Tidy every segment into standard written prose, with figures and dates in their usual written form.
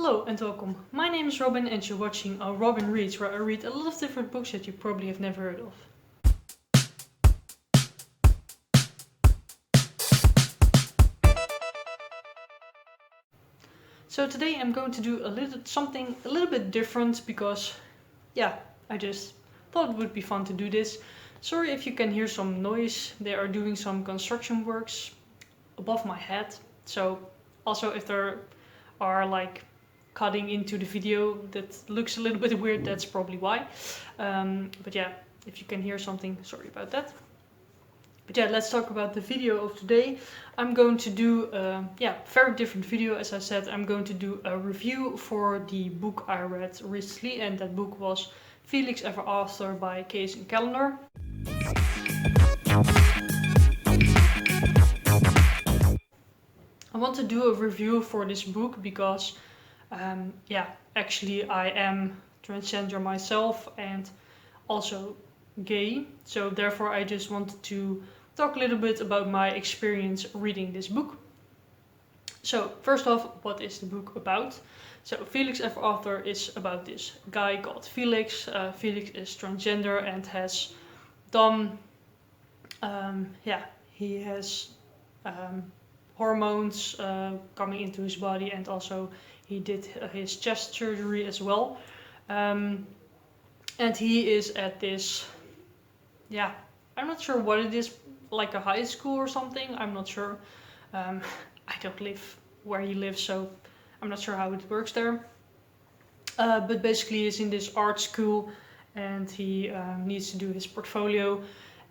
Hello and welcome. My name is Robin and you're watching Robin Reads, where I read a lot of different books that you probably have never heard of. So today I'm going to do something a little bit different because, I just thought it would be fun to do this. Sorry if you can hear some noise. They are doing some construction works above my head. So also if there are like cutting into the video that looks a little bit weird, that's probably why. But yeah, if you can hear something, sorry about that. But yeah, let's talk about the video of today. I'm going to do a very different video. As I said, I'm going to do a review for the book I read recently, and that book was Felix Ever After by Kacen Callender. I want to do a review for this book because actually I am transgender myself and also gay, so therefore I just wanted to talk a little bit about my experience reading this book. So first off, what is the book about? So Felix Ever After is about this guy called Felix. Felix is transgender and has done, he has hormones coming into his body, and also he did his chest surgery as well. And he is at this, I'm not sure what it is, like a high school or something, I'm not sure. I don't live where he lives, so I'm not sure how it works there. But basically he's in this art school and he needs to do his portfolio.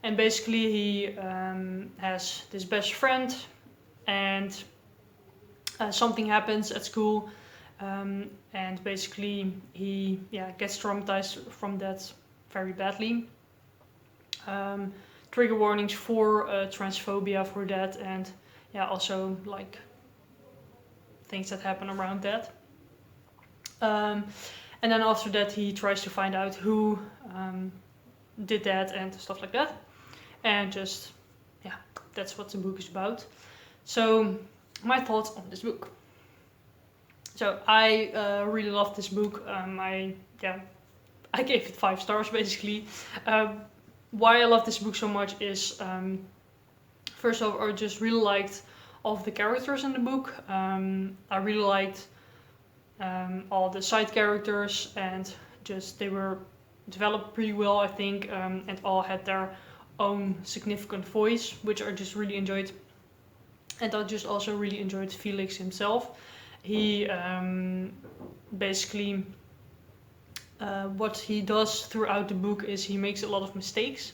And basically he has this best friend, and something happens at school, and basically he gets traumatized from that very badly. Trigger warnings for transphobia for that, and also like things that happen around that. And then after that he tries to find out who did that and stuff like that, and just that's what the book is about. So my thoughts on this book. So I really love this book. I gave it 5 stars basically. Why I love this book so much is, first of all, I just really liked all of the characters in the book. I really liked all the side characters, and just they were developed pretty well, I think, and all had their own significant voice, which I just really enjoyed. And I just also really enjoyed Felix himself. He basically, what he does throughout the book is he makes a lot of mistakes.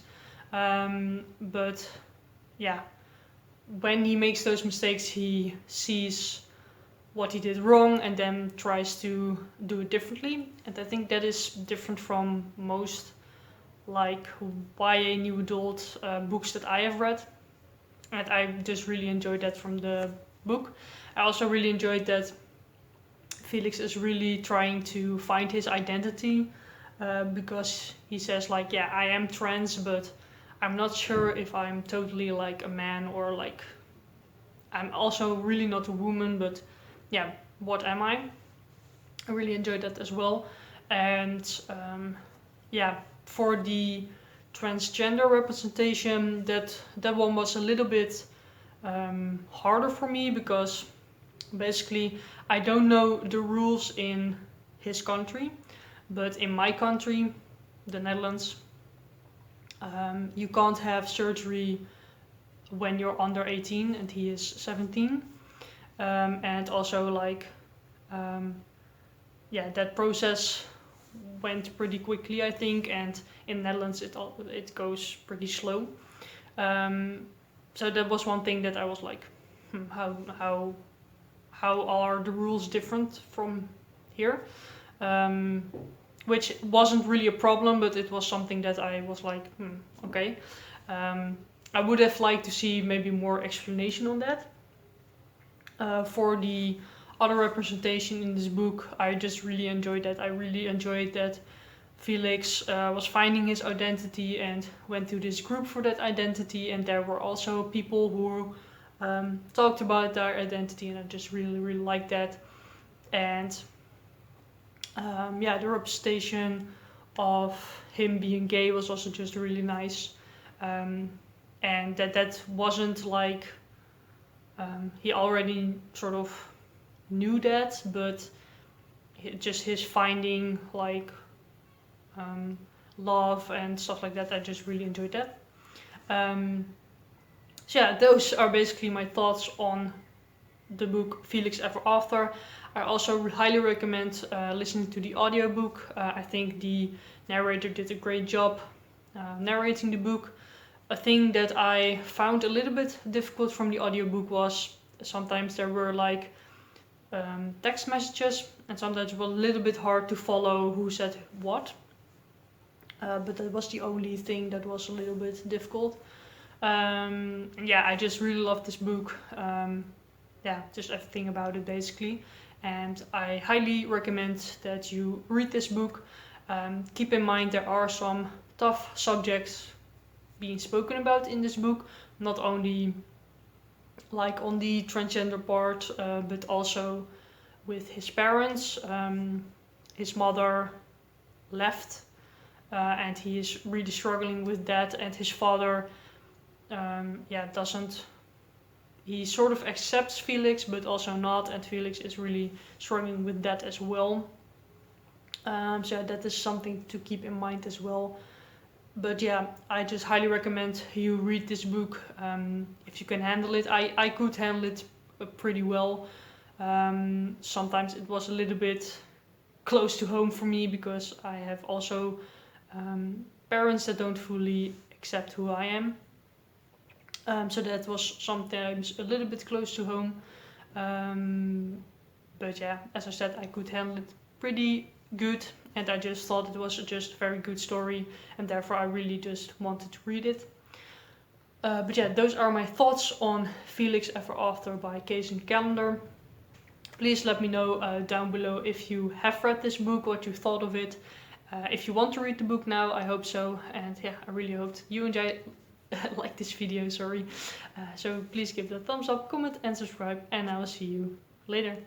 But when he makes those mistakes, he sees what he did wrong and then tries to do it differently. And I think that is different from most like YA new adult books that I have read. And I just really enjoyed that from the book. I also really enjoyed that Felix is really trying to find his identity, because he says like, I am trans, but I'm not sure if I'm totally like a man, or like I'm also really not a woman, but what am I? I really enjoyed that as well. And for the transgender representation, that one was a little bit harder for me, because basically I don't know the rules in his country, but in my country, the Netherlands, you can't have surgery when you're under 18, and he is 17. And also like that process went pretty quickly, I think, and in Netherlands it goes pretty slow. So that was one thing that I was like, how are the rules different from here? Which wasn't really a problem, but it was something that I was like, okay. I would have liked to see maybe more explanation on that. For the other representation in this book, I just really enjoyed that. I really enjoyed that Felix was finding his identity and went to this group for that identity, and there were also people who talked about their identity, and I just really liked that. And Yeah, the representation of him being gay was also just really nice. And that wasn't like he already sort of knew that, but just his finding like love and stuff like that. I just really enjoyed that. So yeah, those are basically my thoughts on the book Felix Ever After. I also highly recommend listening to the audiobook. I think the narrator did a great job narrating the book. A thing that I found a little bit difficult from the audiobook was sometimes there were like text messages, and sometimes it was a little bit hard to follow who said what. But that was the only thing that was a little bit difficult. Yeah, I just really love this book. Yeah, just everything about it basically. And I highly recommend that you read this book. Keep in mind there are some tough subjects being spoken about in this book, not only like on the transgender part, but also with his parents. His mother left, and he is really struggling with that, and his father yeah, doesn't, he sort of accepts Felix but also not, and Felix is really struggling with that as well. So that is something to keep in mind as well. But yeah, I just highly recommend you read this book if you can handle it. I could handle it pretty well. Sometimes it was a little bit close to home for me because I have also parents that don't fully accept who I am. So that was sometimes a little bit close to home. But yeah, as I said, I could handle it pretty good, and I just thought it was just a very good story, and therefore I really just wanted to read it. But yeah, those are my thoughts on Felix Ever After by Kacen Callender. Please let me know down below if you have read this book, what you thought of it. If you want to read the book now, I hope so. And yeah, I really hoped you enjoy like this video, sorry. So please give it a thumbs up, comment and subscribe, and I will see you later.